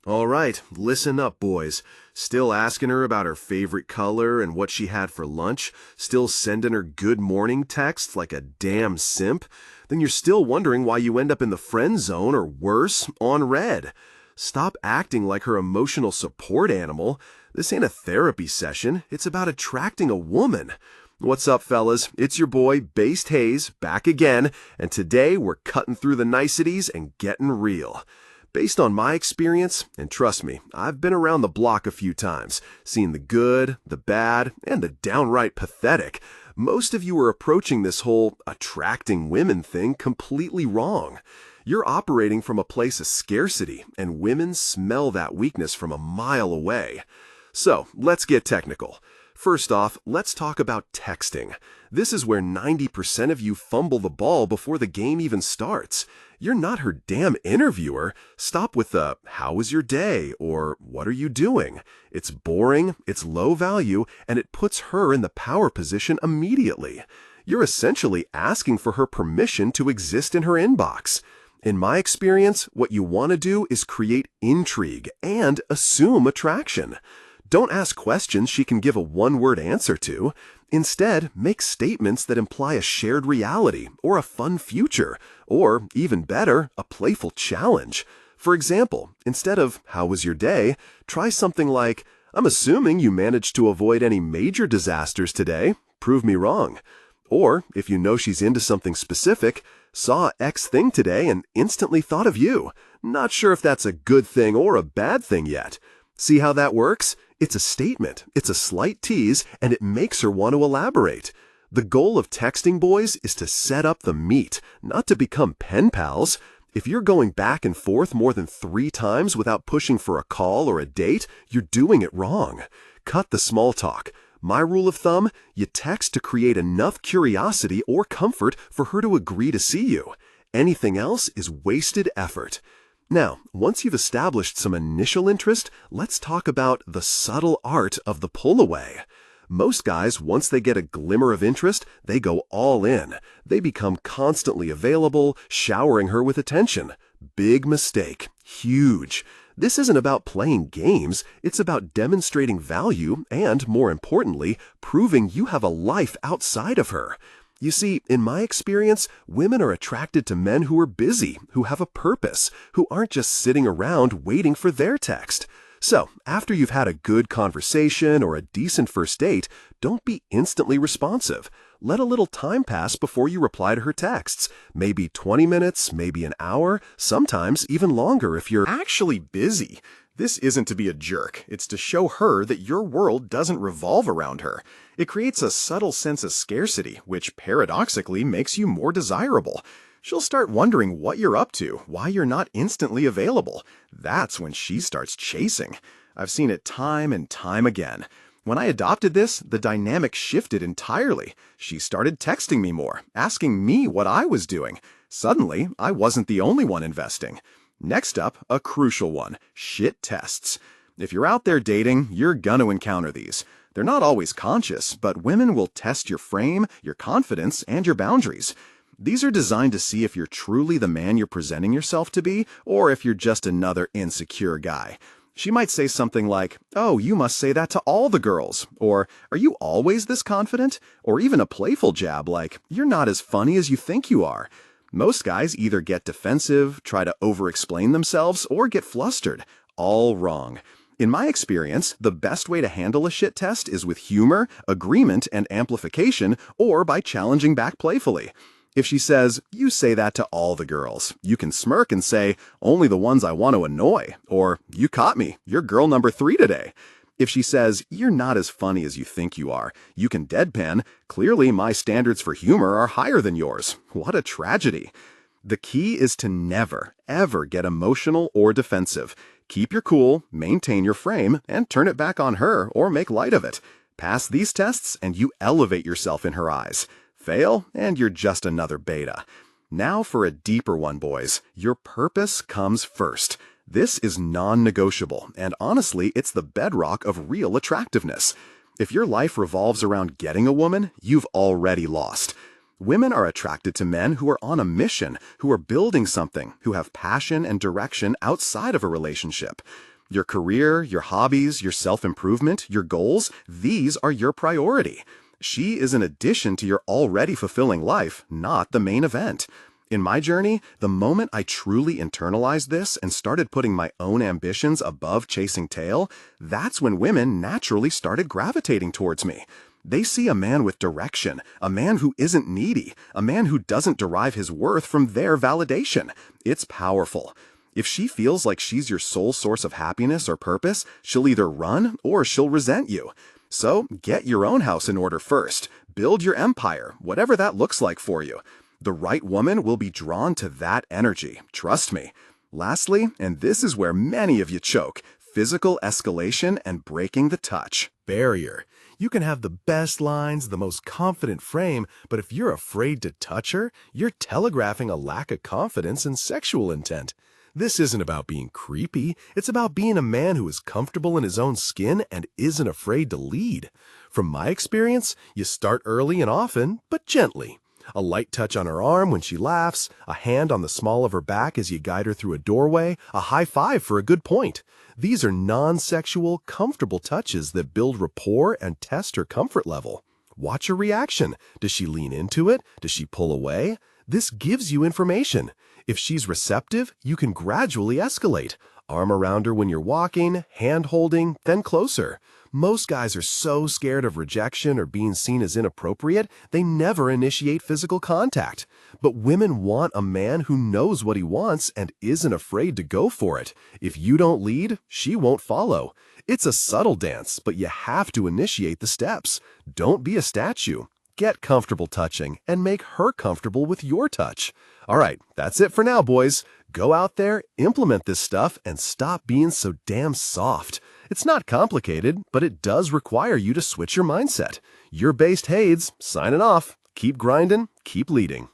All right, listen up, boys. Still asking her about her favorite color and what she had for lunch? Still sending her good morning texts like a damn simp? Then you're still wondering why you end up in the friend zone or worse, on red. Stop acting like her emotional support animal. This ain't a therapy session. It's about attracting a woman. What's up, fellas? It's your boy, Based Hayes, back again, and today we're cutting through the niceties and getting real. Based on my experience, and trust me, I've been around the block a few times, seen the good, the bad, and the downright pathetic, most of you are approaching this whole attracting women thing completely wrong. You're operating from a place of scarcity, and women smell that weakness from a mile away. So, let's get technical. First off, let's talk about texting. This is where 90% of you fumble the ball before the game even starts. You're not her damn interviewer. Stop with the, "How was your day?" or "What are you doing?" It's boring, it's low value, and it puts her in the power position immediately. You're essentially asking for her permission to exist in her inbox. In my experience, what you want to do is create intrigue and assume attraction. Don't ask questions she can give a one-word answer to. Instead, make statements that imply a shared reality or a fun future, or, even better, a playful challenge. For example, instead of "How was your day?" try something like, "I'm assuming you managed to avoid any major disasters today. Prove me wrong." Or, if you know she's into something specific, "Saw X thing today and instantly thought of you. Not sure if that's a good thing or a bad thing yet." See how that works? It's a statement, it's a slight tease, and it makes her want to elaborate. The goal of texting, boys, is to set up the meet, not to become pen pals. If you're going back and forth more than 3 times without pushing for a call or a date, you're doing it wrong. Cut the small talk. My rule of thumb, you text to create enough curiosity or comfort for her to agree to see you. Anything else is wasted effort. Now, once you've established some initial interest, let's talk about the subtle art of the pull-away. Most guys, once they get a glimmer of interest, they go all in. They become constantly available, showering her with attention. Big mistake. Huge. This isn't about playing games, it's about demonstrating value and, more importantly, proving you have a life outside of her. You see, in my experience, women are attracted to men who are busy, who have a purpose, who aren't just sitting around waiting for their text. So, after you've had a good conversation or a decent first date, don't be instantly responsive. Let a little time pass before you reply to her texts. Maybe 20 minutes, maybe an hour, sometimes even longer if you're actually busy. This isn't to be a jerk. It's to show her that your world doesn't revolve around her. It creates a subtle sense of scarcity, which paradoxically makes you more desirable. She'll start wondering what you're up to, why you're not instantly available. That's when she starts chasing. I've seen it time and time again. When I adopted this, the dynamic shifted entirely. She started texting me more, asking me what I was doing. Suddenly, I wasn't the only one investing. Next up, a crucial one, shit tests. If you're out there dating, you're gonna encounter these. They're not always conscious, but women will test your frame, your confidence, and your boundaries. These are designed to see if you're truly the man you're presenting yourself to be, or if you're just another insecure guy. She might say something like, "Oh, you must say that to all the girls," or "Are you always this confident?" Or even a playful jab like, "You're not as funny as you think you are." Most guys either get defensive, try to over-explain themselves, or get flustered. All wrong. In my experience, the best way to handle a shit test is with humor, agreement, and amplification, or by challenging back playfully. If she says, "You say that to all the girls," you can smirk and say, "Only the ones I want to annoy," or "You caught me, you're girl number 3 today." If she says, "You're not as funny as you think you are," you can deadpan, "Clearly my standards for humor are higher than yours." What a tragedy. The key is to never, ever get emotional or defensive. Keep your cool, maintain your frame, and turn it back on her or make light of it. Pass these tests and you elevate yourself in her eyes. Fail, and you're just another beta. Now for a deeper one, boys. Your purpose comes first. This is non-negotiable, and honestly, it's the bedrock of real attractiveness. If your life revolves around getting a woman, you've already lost. Women are attracted to men who are on a mission, who are building something, who have passion and direction outside of a relationship. Your career, your hobbies, your self-improvement, your goals, these are your priority. She is an addition to your already fulfilling life, not the main event. In my journey, the moment I truly internalized this and started putting my own ambitions above chasing tail, that's when women naturally started gravitating towards me. They see a man with direction, a man who isn't needy, a man who doesn't derive his worth from their validation. It's powerful. If she feels like she's your sole source of happiness or purpose, she'll either run or she'll resent you. So get your own house in order first. Build your empire, whatever that looks like for you. The right woman will be drawn to that energy, trust me. Lastly, and this is where many of you choke, physical escalation and breaking the touch. Barrier. You can have the best lines, the most confident frame, but if you're afraid to touch her, you're telegraphing a lack of confidence and sexual intent. This isn't about being creepy, it's about being a man who is comfortable in his own skin and isn't afraid to lead. From my experience, you start early and often, but gently. A light touch on her arm when she laughs, a hand on the small of her back as you guide her through a doorway, a high five for a good point. These are non-sexual, comfortable touches that build rapport and test her comfort level. Watch her reaction. Does she lean into it? Does she pull away? This gives you information. If she's receptive, you can gradually escalate. Arm around her when you're walking, hand holding, then closer. Most guys are so scared of rejection or being seen as inappropriate, they never initiate physical contact. But women want a man who knows what he wants and isn't afraid to go for it. If you don't lead, she won't follow. It's a subtle dance, but you have to initiate the steps. Don't be a statue. Get comfortable touching and make her comfortable with your touch. All right, that's it for now, boys. Go out there, implement this stuff, and stop being so damn soft. It's not complicated, but it does require you to switch your mindset. You're Based Hades, signing off. Keep grinding, keep leading.